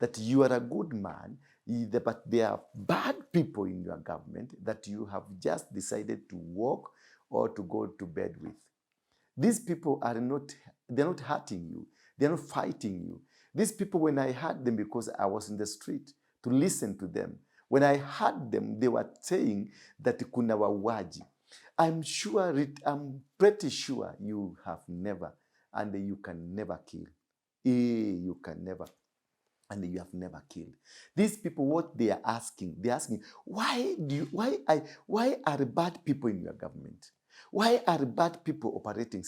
that you are a good man, but there are bad people in your government that you have just decided to walk or to go to bed with. These people are not, they're not hurting you. They're not fighting you. These people, when I heard them, because I was in the street to listen to them, when I heard them, they were saying that kuna wauaji. I'm pretty sure you have never, and you can never kill. You can never, and you have never killed. These people, what they're asking, why are bad people in your government? Why are bad people operating?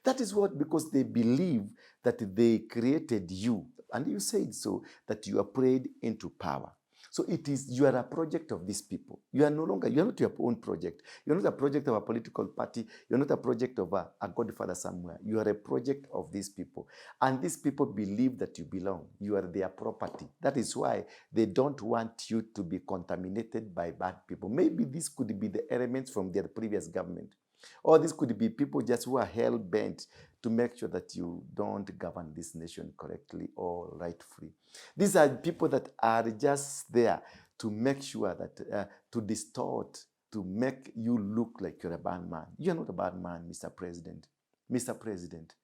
That is what, because they believe that they created you, and you said so, that you are prayed into power. So you are a project of these people. You are not your own project. You're not a project of a political party. You're not a project of a godfather somewhere. You are a project of these people. And these people believe that you belong. You are their property. That is why they don't want you to be contaminated by bad people. Maybe this could be the elements from their previous government. Or this could be people just who are hell-bent to make sure that you don't govern this nation correctly or rightfully. These are people that are just there to make sure that, to distort, to make you look like you're a bad man. You're not a bad man, Mr. President. Mr. President,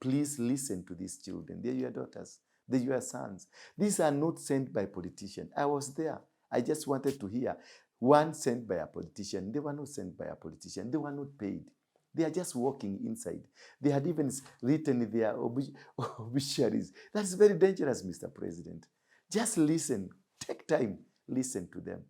please listen to these children. They're your daughters. They're your sons. These are not sent by politicians. I was there. I just wanted to hear one sent by a politician. They were not sent by a politician. They were not paid. They are just walking inside. They had even written their obituaries. That's very dangerous, Mr. President. Just listen. Take time. Listen to them.